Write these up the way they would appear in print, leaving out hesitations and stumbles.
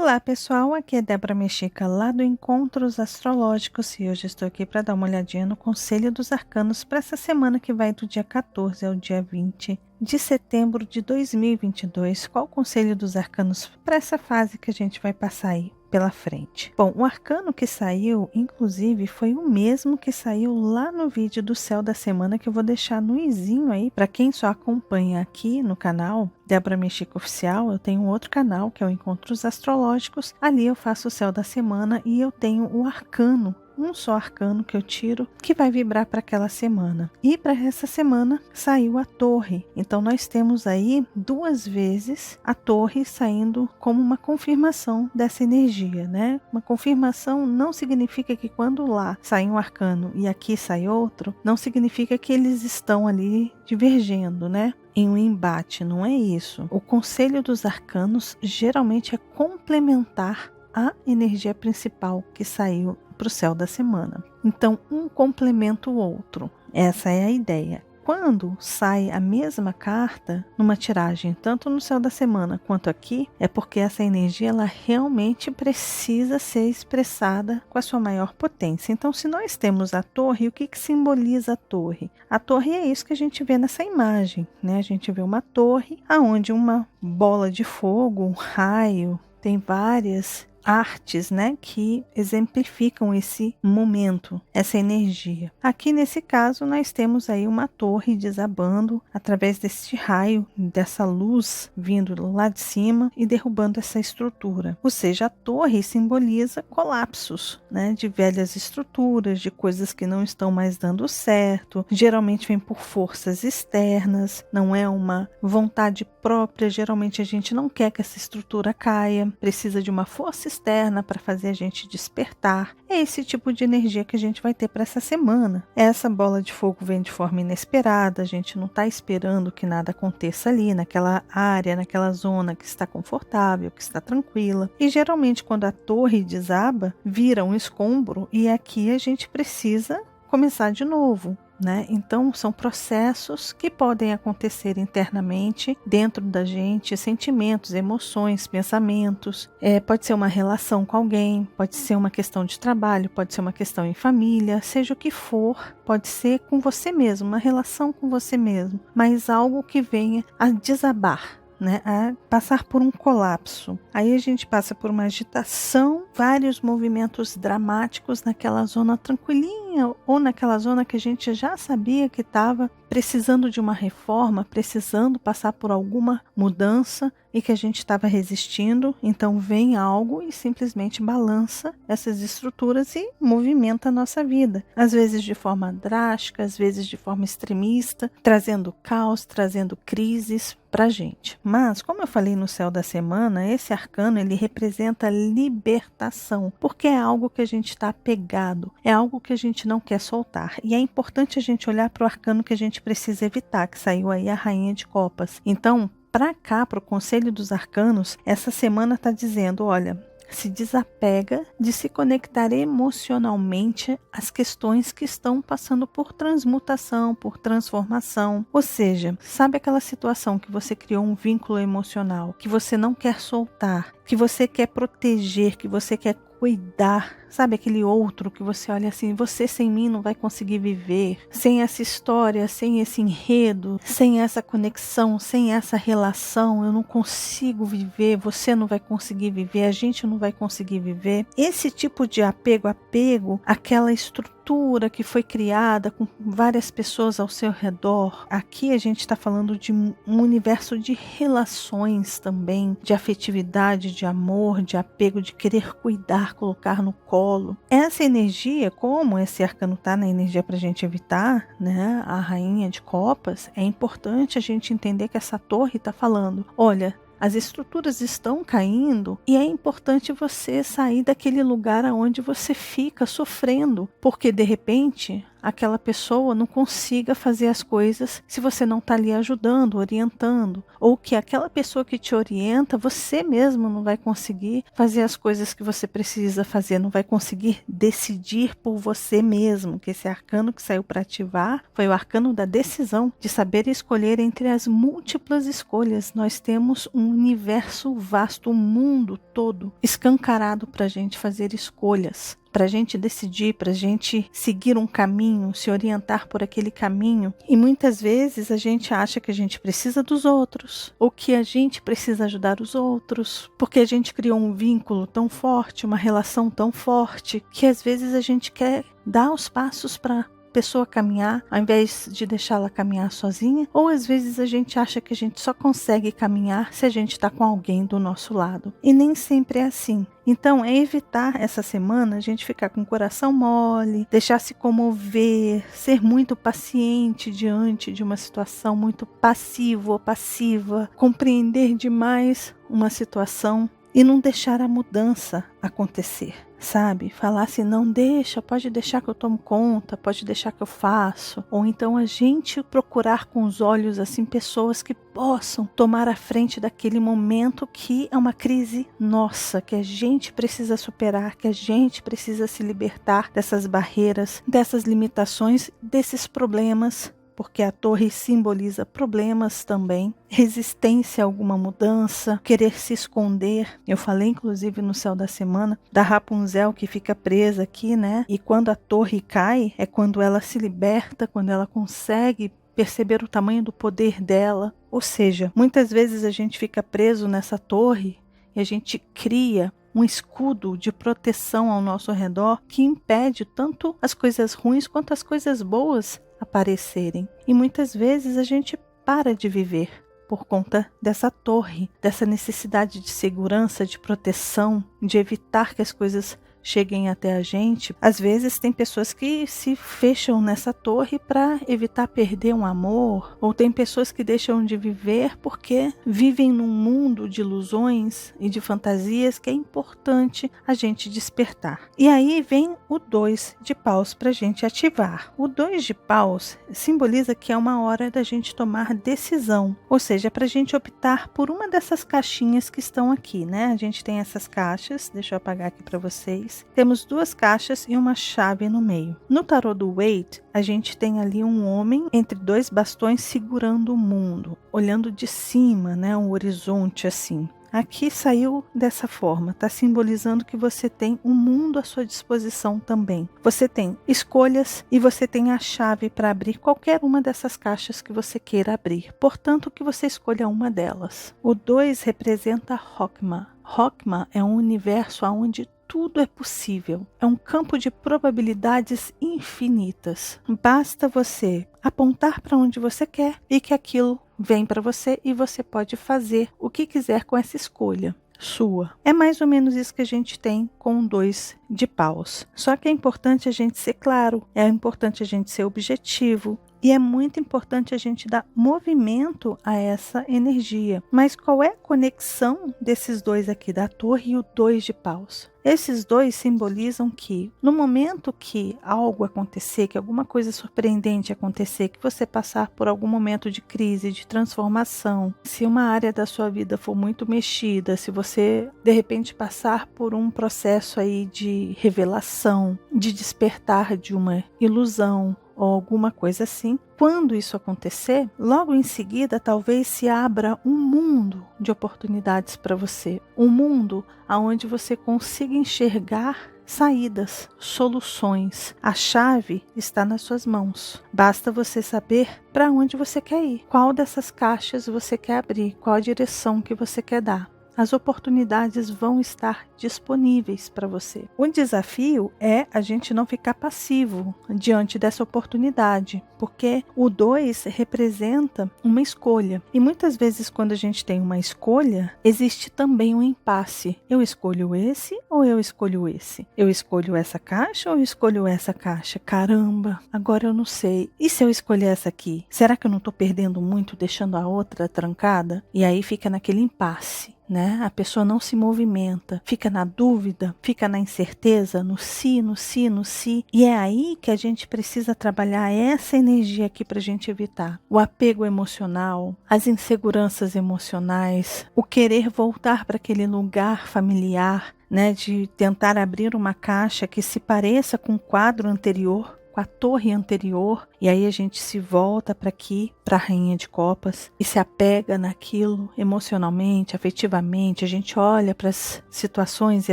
Olá pessoal, aqui é Débora Mexica lá do Encontros Astrológicos e hoje estou aqui para dar uma olhadinha no Conselho dos Arcanos para essa semana que vai do dia 14 ao dia 20 de setembro de 2022. Qual o Conselho dos Arcanos para essa fase que a gente vai passar aí pela frente? Bom, o arcano que saiu, inclusive, foi o mesmo que saiu lá no vídeo do céu da semana, que eu vou deixar no izinho aí, para quem só acompanha aqui no canal Débora Mexica Oficial. Eu tenho um outro canal que é o Encontros Astrológicos, ali eu faço o céu da semana e eu tenho o arcano, um só arcano que eu tiro que vai vibrar para aquela semana. E para essa semana saiu a torre. Então nós temos aí duas vezes a torre saindo como uma confirmação dessa energia, né? Uma confirmação não significa que quando lá sai um arcano e aqui sai outro, não significa que eles estão ali divergendo, né? Em um embate, não é isso. O conselho dos arcanos geralmente é complementar a energia principal que saiu para o céu da semana. Então, um complementa o outro. Essa é a ideia. Quando sai a mesma carta numa tiragem, tanto no céu da semana quanto aqui, é porque essa energia ela realmente precisa ser expressada com a sua maior potência. Então, se nós temos a torre, o que simboliza a torre? A torre é isso que a gente vê nessa imagem, né? A gente vê uma torre onde uma bola de fogo, um raio, tem várias artes, né, que exemplificam esse momento, essa energia. Aqui nesse caso nós temos aí uma torre desabando através desse raio, dessa luz vindo lá de cima e derrubando essa estrutura. Ou seja, a torre simboliza colapsos, né, de velhas estruturas, de coisas que não estão mais dando certo. Geralmente vem por forças externas, não é uma vontade própria. Geralmente a gente não quer que essa estrutura caia, precisa de uma força externa para fazer a gente despertar. É esse tipo de energia que a gente vai ter para essa semana. Essa bola de fogo vem de forma inesperada, a gente não está esperando que nada aconteça ali, naquela área, naquela zona que está confortável, que está tranquila. E geralmente quando a torre desaba, vira um escombro e aqui a gente precisa começar de novo, né? Então são processos que podem acontecer internamente dentro da gente, sentimentos, emoções, pensamentos, pode ser uma relação com alguém, pode ser uma questão de trabalho, pode ser uma questão em família, seja o que for, pode ser com você mesmo, uma relação com você mesmo, mas algo que venha a desabar, né, a passar por um colapso. Aí a gente passa por uma agitação, vários movimentos dramáticos naquela zona tranquilinha ou naquela zona que a gente já sabia que estava precisando de uma reforma, precisando passar por alguma mudança e que a gente estava resistindo. Então vem algo e simplesmente balança essas estruturas e movimenta a nossa vida. Às vezes de forma drástica, às vezes de forma extremista, trazendo caos, trazendo crises para a gente. Mas, como eu falei no céu da semana, esse arcano ele representa libertação, porque é algo que a gente está apegado, é algo que a gente não quer soltar. E é importante a gente olhar para o arcano que a gente precisa evitar, que saiu aí a Rainha de Copas. Então, para cá, para o Conselho dos Arcanos, essa semana está dizendo, olha, se desapega de se conectar emocionalmente às questões que estão passando por transmutação, por transformação. Ou seja, sabe aquela situação que você criou um vínculo emocional, que você não quer soltar, que você quer proteger, que você quer cuidar, sabe aquele outro que você olha assim, você sem mim não vai conseguir viver, sem essa história, sem esse enredo, sem essa conexão, sem essa relação, eu não consigo viver, você não vai conseguir viver, a gente não vai conseguir viver. Esse tipo de apego, aquela estrutura que foi criada com várias pessoas ao seu redor. Aqui a gente está falando de um universo de relações também, de afetividade, de amor, de apego, de querer cuidar, colocar no colo. Essa energia, como esse arcano está na energia para a gente evitar, né, a Rainha de Copas, é importante a gente entender que essa torre está falando, olha, as estruturas estão caindo e é importante você sair daquele lugar onde você fica sofrendo, porque de repente aquela pessoa não consiga fazer as coisas se você não está ali ajudando, orientando, ou que aquela pessoa que te orienta, você mesmo não vai conseguir fazer as coisas que você precisa fazer, não vai conseguir decidir por você mesmo, que esse arcano que saiu para ativar foi o arcano da decisão, de saber escolher entre as múltiplas escolhas. Nós temos um universo vasto, um mundo todo escancarado para a gente fazer escolhas, para a gente decidir, para a gente seguir um caminho, se orientar por aquele caminho. E muitas vezes a gente acha que a gente precisa dos outros, ou que a gente precisa ajudar os outros, porque a gente criou um vínculo tão forte, uma relação tão forte, que às vezes a gente quer dar os passos para pessoa caminhar, ao invés de deixá-la caminhar sozinha, ou às vezes a gente acha que a gente só consegue caminhar se a gente está com alguém do nosso lado. E nem sempre é assim. Então, é evitar essa semana a gente ficar com o coração mole, deixar se comover, ser muito paciente diante de uma situação, muito passivo ou passiva, compreender demais uma situação e não deixar a mudança acontecer, sabe? Falar assim, não deixa, pode deixar que eu tomo conta, pode deixar que eu faço. Ou então a gente procurar com os olhos assim pessoas que possam tomar a frente daquele momento que é uma crise nossa, que a gente precisa superar, que a gente precisa se libertar dessas barreiras, dessas limitações, desses problemas. Porque a torre simboliza problemas também, resistência a alguma mudança, querer se esconder. Eu falei inclusive no céu da semana da Rapunzel que fica presa aqui, né? E quando a torre cai, é quando ela se liberta, quando ela consegue perceber o tamanho do poder dela. Ou seja, muitas vezes a gente fica preso nessa torre e a gente cria um escudo de proteção ao nosso redor que impede tanto as coisas ruins quanto as coisas boas aparecerem. E muitas vezes a gente para de viver por conta dessa torre, dessa necessidade de segurança, de proteção, de evitar que as coisas cheguem até a gente. Às vezes tem pessoas que se fecham nessa torre para evitar perder um amor, ou tem pessoas que deixam de viver porque vivem num mundo de ilusões e de fantasias que é importante a gente despertar. E aí vem o 2 de paus para a gente ativar. O 2 de paus simboliza que é uma hora da gente tomar decisão, ou seja, para a gente optar por uma dessas caixinhas que estão aqui, né? A gente tem essas caixas, deixa eu apagar aqui para vocês. Temos 2 caixas e uma chave no meio. No tarô do Waite, a gente tem ali um homem entre 2 bastões segurando o mundo, olhando de cima, né, um horizonte assim. Aqui saiu dessa forma, está simbolizando que você tem um mundo à sua disposição também. Você tem escolhas e você tem a chave para abrir qualquer uma dessas caixas que você queira abrir. Portanto, que você escolha uma delas. O 2 representa Hokma. Hokma é um universo onde tudo é possível. É um campo de probabilidades infinitas. Basta você apontar para onde você quer e que aquilo vem para você e você pode fazer o que quiser com essa escolha sua. É mais ou menos isso que a gente tem com o 2 de paus. Só que é importante a gente ser claro, é importante a gente ser objetivo. E é muito importante a gente dar movimento a essa energia. Mas qual é a conexão desses 2 aqui, da torre e o 2 de paus? Esses 2 simbolizam que no momento que algo acontecer, que alguma coisa surpreendente acontecer, que você passar por algum momento de crise, de transformação, se uma área da sua vida for muito mexida, se você de repente passar por um processo aí de revelação, de despertar de uma ilusão, ou alguma coisa assim, quando isso acontecer, logo em seguida talvez se abra um mundo de oportunidades para você, um mundo onde você consiga enxergar saídas, soluções. A chave está nas suas mãos. Basta você saber para onde você quer ir, qual dessas caixas você quer abrir, qual a direção que você quer dar. As oportunidades vão estar disponíveis para você. O desafio é a gente não ficar passivo diante dessa oportunidade, porque o 2 representa uma escolha. E muitas vezes quando a gente tem uma escolha, existe também um impasse. Eu escolho esse ou eu escolho esse? Eu escolho essa caixa ou eu escolho essa caixa? Caramba, agora eu não sei. E se eu escolher essa aqui? Será que eu não estou perdendo muito deixando a outra trancada? E aí fica naquele impasse. né? A pessoa não se movimenta, fica na dúvida, fica na incerteza, no si, no si, no si. E é aí que a gente precisa trabalhar essa energia aqui para a gente evitar o apego emocional, as inseguranças emocionais, o querer voltar para aquele lugar familiar, né? De tentar abrir uma caixa que se pareça com o quadro anterior, com a torre anterior, e aí a gente se volta para aqui, para a Rainha de Copas, e se apega naquilo emocionalmente, afetivamente. A gente olha para as situações e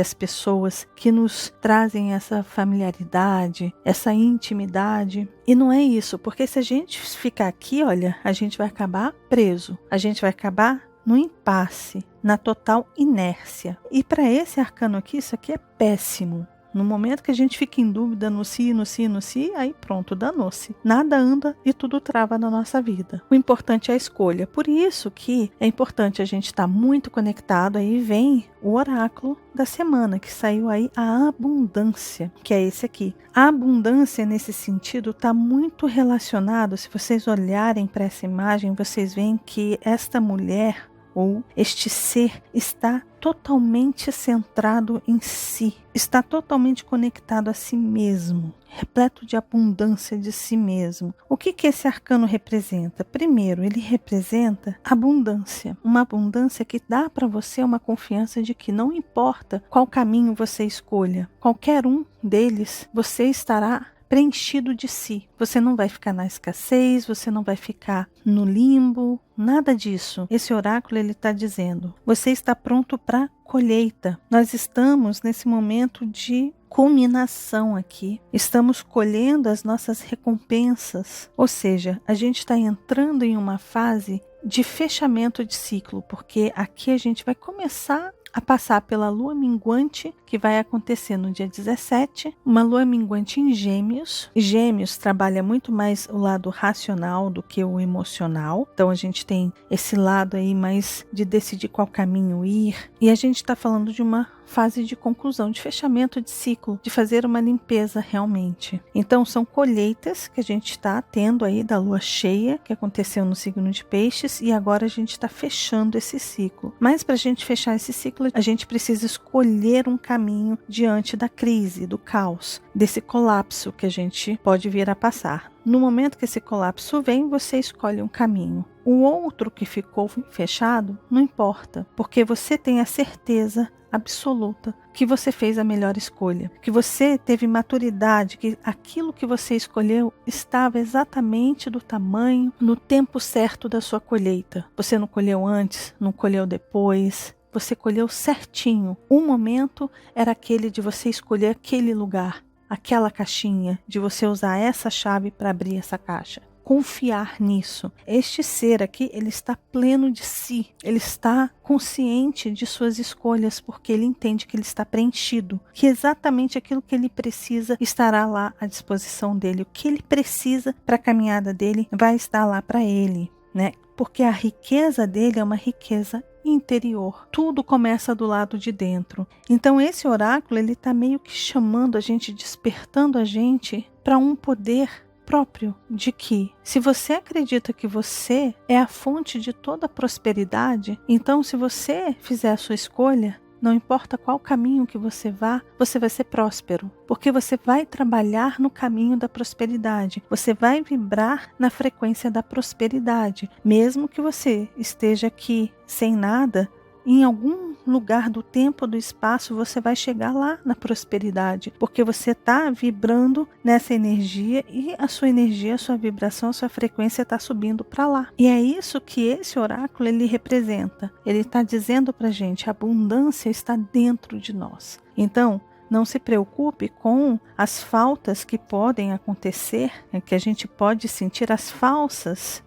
as pessoas que nos trazem essa familiaridade, essa intimidade. E não é isso, porque se a gente ficar aqui, olha, a gente vai acabar preso, a gente vai acabar no impasse, na total inércia. E para esse arcano aqui, isso aqui é péssimo. No momento que a gente fica em dúvida no si, no si, no si, aí pronto, danou-se. Nada anda e tudo trava na nossa vida. O importante é a escolha. Por isso que é importante a gente estar muito conectado. Aí vem o oráculo da semana, que saiu aí, a abundância, que é esse aqui. A abundância, nesse sentido, está muito relacionado. Se vocês olharem para essa imagem, vocês veem que esta mulher, ou este ser, está totalmente centrado em si, está totalmente conectado a si mesmo, repleto de abundância de si mesmo. O que esse arcano representa? Primeiro, ele representa abundância, uma abundância que dá para você uma confiança de que não importa qual caminho você escolha, qualquer um deles, você estará preenchido de si. Você não vai ficar na escassez, você não vai ficar no limbo, nada disso. Esse oráculo ele está dizendo, você está pronto para colheita. Nós estamos nesse momento de culminação aqui. Estamos colhendo as nossas recompensas. Ou seja, a gente está entrando em uma fase de fechamento de ciclo, porque aqui a gente vai começar a passar pela lua minguante, que vai acontecer no dia 17, uma lua minguante em Gêmeos. Gêmeos trabalha muito mais o lado racional do que o emocional, então a gente tem esse lado aí mais de decidir qual caminho ir, e a gente está falando de uma fase de conclusão, de fechamento de ciclo, de fazer uma limpeza realmente. Então são colheitas que a gente está tendo aí da lua cheia, que aconteceu no signo de Peixes, e agora a gente está fechando esse ciclo. Mas para a gente fechar esse ciclo, a gente precisa escolher um caminho diante da crise, do caos, desse colapso que a gente pode vir a passar. No momento que esse colapso vem, você escolhe um caminho. O outro que ficou fechado, não importa, porque você tem a certeza absoluta que você fez a melhor escolha, que você teve maturidade, que aquilo que você escolheu estava exatamente do tamanho, no tempo certo da sua colheita. Você não colheu antes, não colheu depois, você colheu certinho. O momento era aquele de você escolher aquele lugar, aquela caixinha, de você usar essa chave para abrir essa caixa. Confiar nisso. Este ser aqui, ele está pleno de si, ele está consciente de suas escolhas, porque ele entende que ele está preenchido, que exatamente aquilo que ele precisa estará lá à disposição dele. O que ele precisa para a caminhada dele vai estar lá para ele, né? Porque a riqueza dele é uma riqueza interior. Tudo começa do lado de dentro. Então esse oráculo, ele está meio que chamando a gente, despertando a gente para um poder próprio, de que se você acredita que você é a fonte de toda a prosperidade, então se você fizer a sua escolha, não importa qual caminho que você vá, você vai ser próspero, porque você vai trabalhar no caminho da prosperidade, você vai vibrar na frequência da prosperidade, mesmo que você esteja aqui sem nada. Em algum lugar do tempo, do espaço, você vai chegar lá na prosperidade, porque você está vibrando nessa energia e a sua energia, a sua vibração, a sua frequência está subindo para lá. E é isso que esse oráculo ele representa. Ele está dizendo para a gente, a abundância está dentro de nós. Então, não se preocupe com as faltas que podem acontecer, que a gente pode sentir, as faltas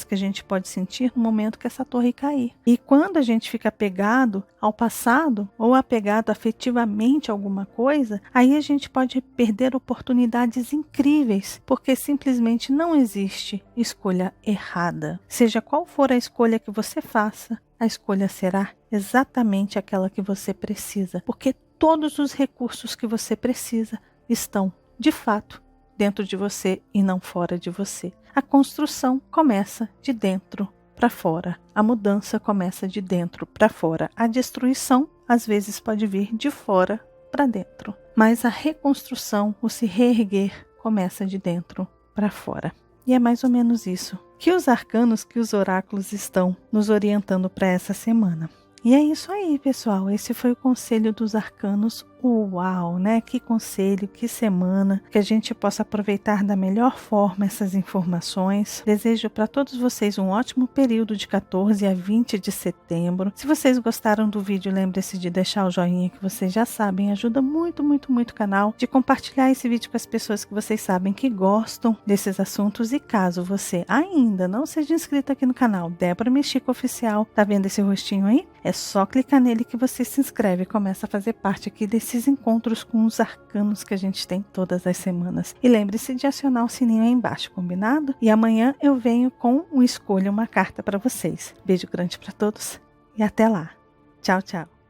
que a gente pode sentir no momento que essa torre cair. E quando a gente fica apegado ao passado ou apegado afetivamente a alguma coisa, aí a gente pode perder oportunidades incríveis, porque simplesmente não existe escolha errada. Seja qual for a escolha que você faça, a escolha será exatamente aquela que você precisa, porque todos os recursos que você precisa estão, de fato, dentro de você e não fora de você. A construção começa de dentro para fora. A mudança começa de dentro para fora. A destruição, às vezes, pode vir de fora para dentro. Mas a reconstrução, o se reerguer, começa de dentro para fora. E é mais ou menos isso que os arcanos, que os oráculos estão nos orientando para essa semana. E é isso aí, pessoal. Esse foi o conselho dos arcanos. Uau, né? Que conselho, que semana. Que a gente possa aproveitar da melhor forma essas informações. Desejo para todos vocês um ótimo período de 14 a 20 de setembro. Se vocês gostaram do vídeo, lembre-se de deixar o joinha, que vocês já sabem. Ajuda muito, muito, muito o canal. De compartilhar esse vídeo com as pessoas que vocês sabem que gostam desses assuntos. E caso você ainda não seja inscrito aqui no canal Débora Mexica Oficial, tá vendo esse rostinho aí? É só clicar nele que você se inscreve e começa a fazer parte aqui desses encontros com os arcanos que a gente tem todas as semanas. E lembre-se de acionar o sininho aí embaixo, combinado? E amanhã eu venho com um Escolha uma Carta para vocês. Beijo grande para todos e até lá. Tchau, tchau.